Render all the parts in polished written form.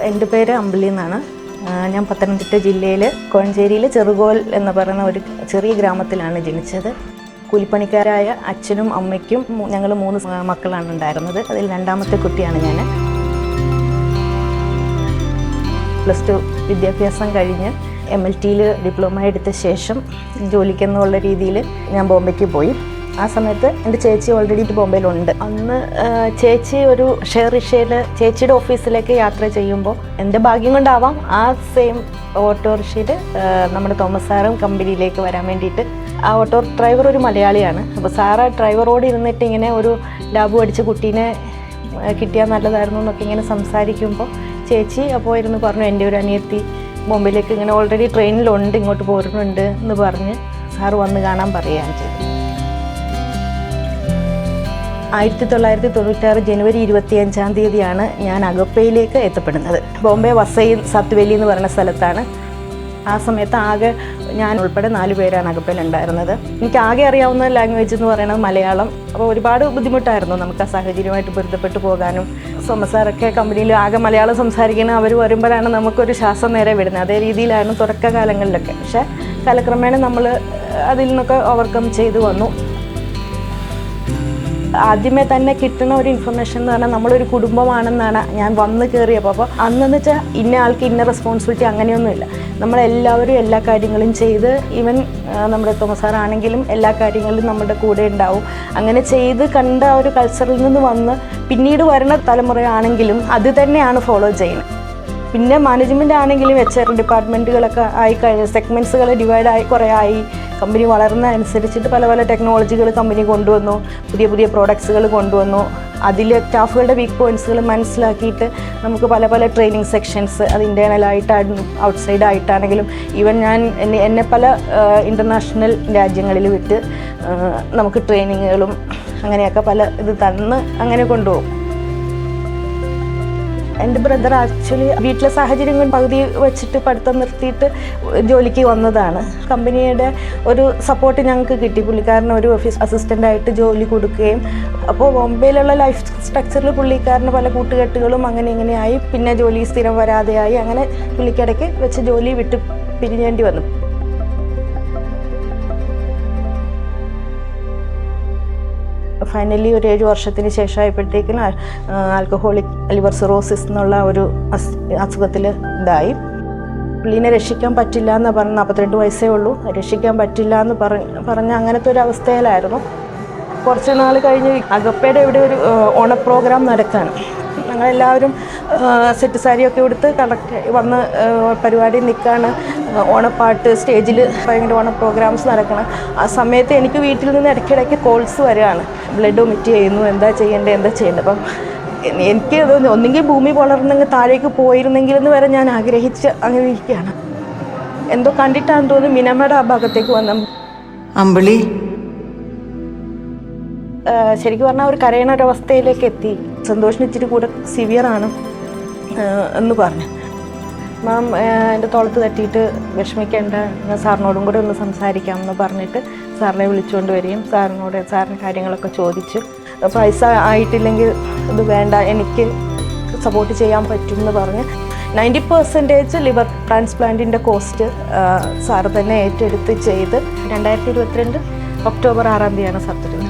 എൻ്റെ പേര് അമ്പിളി എന്നാണ്. ഞാൻ പത്തനംതിട്ട ജില്ലയിൽ കോഴഞ്ചേരിയിൽ ചെറുകോൽ എന്ന് പറയുന്ന ഒരു ചെറിയ ഗ്രാമത്തിലാണ് ജനിച്ചത്. കൂലിപ്പണിക്കാരായ അച്ഛനും അമ്മയ്ക്കും ഞങ്ങൾ 3 മക്കളാണ് ഉണ്ടായിരുന്നത്. അതിൽ രണ്ടാമത്തെ കുട്ടിയാണ് ഞാൻ. +2 വിദ്യാഭ്യാസം കഴിഞ്ഞ് MLTയിൽ ഡിപ്ലോമ എടുത്ത ശേഷം ജോലിക്കെന്നുള്ള രീതിയിൽ ഞാൻ ബോംബെക്ക് പോയി. ആ സമയത്ത് എൻ്റെ ചേച്ചി ഓൾറെഡി ബോംബെയിലുണ്ട്. അന്ന് ചേച്ചി ഒരു ഷെയർ റിക്ഷയിൽ ചേച്ചിയുടെ ഓഫീസിലേക്ക് യാത്ര ചെയ്യുമ്പോൾ എൻ്റെ ഭാഗ്യം കൊണ്ടാവാം ആ സെയിം ഓട്ടോറിക്ഷയിൽ നമ്മുടെ തോമസ് സാറും കമ്പനിയിലേക്ക് വരാൻ വേണ്ടിയിട്ട്. ആ ഓട്ടോ ഡ്രൈവർ ഒരു മലയാളിയാണ്. അപ്പോൾ സാറ് ഡ്രൈവറോട് ഇരുന്നിട്ട് ഇങ്ങനെ ഒരു ലാബ് അടിച്ച കുട്ടീനെ കിട്ടിയാൽ നല്ലതായിരുന്നു എന്നൊക്കെ ഇങ്ങനെ സംസാരിക്കുമ്പോൾ ചേച്ചി അപ്പോൾ ഇരുന്ന് പറഞ്ഞു, എൻ്റെ ഒരു അനിയത്തി ബോംബെയിലേക്ക് ഇങ്ങനെ ഓൾറെഡി ട്രെയിനിലുണ്ട്, ഇങ്ങോട്ട് പോരുന്നുണ്ട് എന്ന് പറഞ്ഞ് സാറ് വന്ന് കാണാൻ പറയുകയാണ് ചെയ്തത്. 1996 ജനുവരി 25-ാം തീയതിയാണ് ഞാൻ അഗപ്പയിലേക്ക് എത്തപ്പെടുന്നത്. ബോംബെ വസൈൽ സത്വേലി എന്ന് പറയുന്ന സ്ഥലത്താണ്. ആ സമയത്ത് ആകെ ഞാൻ ഉൾപ്പെടെ 4 പേരാണ് അഗപ്പയിൽ ഉണ്ടായിരുന്നത്. എനിക്ക് ആകെ അറിയാവുന്ന ലാംഗ്വേജ് എന്ന് പറയുന്നത് മലയാളം. അപ്പോൾ ഒരുപാട് ബുദ്ധിമുട്ടായിരുന്നു നമുക്ക് ആ സാഹചര്യമായിട്ട് പൊരുത്തപ്പെട്ടു പോകാനും. സോമസാറൊക്കെ കമ്പനിയിൽ ആകെ മലയാളം സംസാരിക്കുന്ന അവർ വരുമ്പോഴാണ് നമുക്കൊരു ശ്വാസം നേരെ വിടുന്നത്. അതേ രീതിയിലായിരുന്നു തുടക്കകാലങ്ങളിലൊക്കെ. പക്ഷേ കാലക്രമേണ നമ്മൾ അതിൽ നിന്നൊക്കെ ഓവർകം ചെയ്തു വന്നു. ആദ്യമേ തന്നെ കിട്ടുന്ന ഒരു ഇൻഫർമേഷൻ എന്ന് പറഞ്ഞാൽ നമ്മളൊരു കുടുംബമാണെന്നാണ് ഞാൻ വന്ന് കയറിയപ്പോൾ. അപ്പോൾ അന്നെന്ന് വെച്ചാൽ ഇന്ന ആൾക്ക് ഇന്ന റെസ്പോൺസിബിലിറ്റി അങ്ങനെയൊന്നുമില്ല. നമ്മളെല്ലാവരും എല്ലാ കാര്യങ്ങളും ചെയ്ത്, ഈവൻ നമ്മുടെ തോമസ് സാറാണെങ്കിലും എല്ലാ കാര്യങ്ങളിലും നമ്മുടെ കൂടെ ഉണ്ടാവും. അങ്ങനെ ചെയ്ത് കണ്ട ഒരു കൾച്ചറിൽ നിന്ന് വന്ന് പിന്നീട് വരുന്ന തലമുറയാണെങ്കിലും അത് തന്നെയാണ് ഫോളോ ചെയ്യുന്നത്. പിന്നെ മാനേജ്മെൻ്റ് ആണെങ്കിലും HR ഡിപ്പാർട്ട്മെൻറ്റുകളൊക്കെ ആയിക്കഴിഞ്ഞ് സെഗ്മെൻറ്റ്സുകൾ ഡിവൈഡായി കുറേ ആയി. കമ്പനി വളർന്ന അനുസരിച്ചിട്ട് പല പല ടെക്നോളജികൾ കമ്പനി കൊണ്ടുവന്നു, പുതിയ പുതിയ പ്രോഡക്ട്സുകൾ കൊണ്ടുവന്നു. അതിൽ സ്റ്റാഫുകളുടെ വീക്ക് പോയിൻറ്റ്സുകൾ മനസ്സിലാക്കിയിട്ട് നമുക്ക് പല പല ട്രെയിനിങ് സെക്ഷൻസ്, അത് ഇൻറ്റേർണലായിട്ടാണെങ്കിലും ഔട്ട്സൈഡ് ആയിട്ടാണെങ്കിലും, ഈവൻ ഞാൻ എന്നെ പല ഇൻ്റർനാഷണൽ രാജ്യങ്ങളിൽ വിട്ട് നമുക്ക് ട്രെയിനിങ്ങുകളും അങ്ങനെയൊക്കെ പല ഇത് തന്ന് അങ്ങനെ കൊണ്ടുപോകും. എൻ്റെ ബ്രദർ ആക്ച്വലി വീട്ടിലെ സാഹചര്യം കൊണ്ട് പകുതി വെച്ചിട്ട് പഠിത്തം നിർത്തിയിട്ട് ജോലിക്ക് വന്നതാണ്. കമ്പനിയുടെ ഒരു സപ്പോർട്ട് ഞങ്ങൾക്ക് കിട്ടി. പുള്ളിക്കാരന് ഒരു ഓഫീസ് അസിസ്റ്റൻ്റായിട്ട് ജോലി കൊടുക്കുകയും, അപ്പോൾ ബോംബെയിലുള്ള ലൈഫ് സ്ട്രക്ചറിൽ പുള്ളിക്കാരന് പല കൂട്ടുകെട്ടുകളും അങ്ങനെ ഇങ്ങനെയായി. പിന്നെ ജോലി സ്ഥിരം വരാതെയായി. അങ്ങനെ പുള്ളിക്കിടയ്ക്ക് വെച്ച് ജോലി വിട്ട് പിരിഞ്ഞേണ്ടി വന്നു. ഫൈനലി ഒരു 7 വർഷത്തിന് ശേഷമായപ്പോഴത്തേക്കിന് ആൽക്കഹോളിക് ലിവർ സിറോസിസ് എന്നുള്ള ഒരു അസുഖത്തിൽ ഇതായി. പുള്ളീനെ രക്ഷിക്കാൻ പറ്റില്ല എന്ന് പറഞ്ഞ് 42 വയസ്സേ ഉള്ളൂ, രക്ഷിക്കാൻ പറ്റില്ല എന്ന് പറഞ്ഞ അങ്ങനത്തെ ഒരു അവസ്ഥയിലായിരുന്നു. കുറച്ച് നാൾ കഴിഞ്ഞ് അഗപ്പയുടെ ഇവിടെ ഒരു ഓണ പ്രോഗ്രാം നടക്കുകയാണ്. ഞങ്ങളെല്ലാവരും സെറ്റ് സാരിയൊക്കെ എടുത്ത് വന്ന് പരിപാടി നിൽക്കുകയാണ്. ഓണപ്പാട്ട് സ്റ്റേജിൽ ഭയങ്കര ഓണ പ്രോഗ്രാംസ് നടക്കണം. ആ സമയത്ത് എനിക്ക് വീട്ടിൽ നിന്ന് ഇടയ്ക്കിടയ്ക്ക് കോൾസ് വരികയാണ്, ബ്ലഡ് ഒമിറ്റ് ചെയ്യുന്നു, എന്താ ചെയ്യേണ്ടത്. അപ്പം എനിക്ക് ഒന്നെങ്കിൽ ഭൂമി വളർന്നെങ്കിൽ താഴേക്ക് പോയിരുന്നെങ്കിലെന്ന് വരെ ഞാൻ അങ്ങനെ ഇരിക്കുകയാണ്. എന്തോ കണ്ടിട്ടാണെന്ന് തോന്നുന്നു മിനമയുടെ ആ ഭാഗത്തേക്ക് വന്ന അമ്പിളി ശരിക്കും പറഞ്ഞാൽ ഒരു കരയണ ഒരവസ്ഥയിലേക്ക് എത്തി. സന്തോഷിന് ഇച്ചിരി കൂടെ സിവിയറാണ് എന്ന് പറഞ്ഞു. മാം എൻ്റെ തോളത്ത് തട്ടിയിട്ട് വിഷമിക്കേണ്ട, ഞാൻ സാറിനോടും കൂടെ ഒന്ന് സംസാരിക്കാമെന്ന് പറഞ്ഞിട്ട് സാറിനെ വിളിച്ചുകൊണ്ട് വരികയും സാറിന് കാര്യങ്ങളൊക്കെ ചോദിച്ചു. പൈസ ആയിട്ടില്ലെങ്കിൽ ഇത് വേണ്ട, എനിക്ക് സപ്പോർട്ട് ചെയ്യാൻ പറ്റും എന്ന് പറഞ്ഞ് 90% ലിവർ ട്രാൻസ്പ്ലാന്റിൻ്റെ കോസ്റ്റ് സാറ് തന്നെ ഏറ്റെടുത്ത് ചെയ്ത് 2022 ഒക്ടോബർ 6-ാം തീയതിയാണ് സർജറി.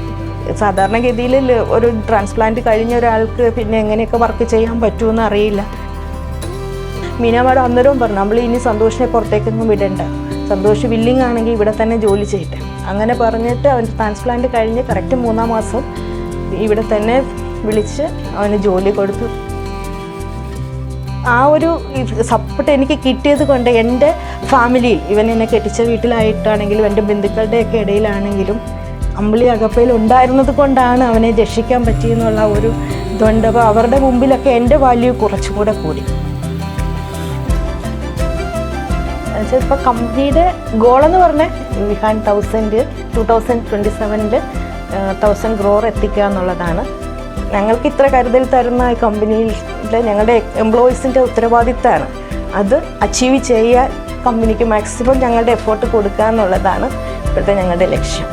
സാധാരണഗതിയിൽ ഒരു ട്രാൻസ്പ്ലാന്റ് കഴിഞ്ഞ ഒരാൾക്ക് പിന്നെ എങ്ങനെയൊക്കെ വർക്ക് ചെയ്യാൻ പറ്റുമെന്ന് അറിയില്ല. മീന മാഡം അന്നേരവും പറഞ്ഞു, നമ്മൾ ഇനി സന്തോഷിനെ പുറത്തേക്കൊന്നും വിടണ്ട, സന്തോഷ് വില്ലിങ് ആണെങ്കിൽ ഇവിടെ തന്നെ ജോലി ചെയ്യട്ടെ. അങ്ങനെ പറഞ്ഞിട്ട് അവൻ ട്രാൻസ്പ്ലാന്റ് കഴിഞ്ഞ് കറക്റ്റ് 3-ാം മാസം ഇവിടെ തന്നെ വിളിച്ച് അവന് ജോലി കൊടുത്തു. ആ ഒരു സപ്പോർട്ട് എനിക്ക് കിട്ടിയത് കൊണ്ട് എൻ്റെ ഫാമിലിയിൽ, ഇവൻ എന്നെ കെട്ടിച്ച വീട്ടിലായിട്ടാണെങ്കിലും എൻ്റെ ബന്ധുക്കളുടെയൊക്കെ ഇടയിലാണെങ്കിലും അമ്പിളി അഗപ്പയിൽ ഉണ്ടായിരുന്നത് കൊണ്ടാണ് അവനെ രക്ഷിക്കാൻ പറ്റിയെന്നുള്ള ഒരു ഇതുണ്ട്. അപ്പോൾ അവരുടെ മുമ്പിലൊക്കെ എൻ്റെ വാല്യൂ കുറച്ചും കൂടെ കൂടി. ഇപ്പോൾ കമ്പനിയുടെ ഗോളെന്ന് പറഞ്ഞാൽ ബിഹൈൻഡ് 2027 1000 crore എത്തിക്കുക എന്നുള്ളതാണ്. ഞങ്ങൾക്ക് ഇത്ര കരുതൽ തരുന്ന ഈ കമ്പനിയിൽ ഞങ്ങളുടെ എംപ്ലോയീസിൻ്റെ ഉത്തരവാദിത്തമാണ്. അത് അച്ചീവ് ചെയ്യാൻ കമ്പനിക്ക് മാക്സിമം ഞങ്ങളുടെ എഫേർട്ട് കൊടുക്കുക എന്നുള്ളതാണ് ഇപ്പോഴത്തെ ഞങ്ങളുടെ ലക്ഷ്യം.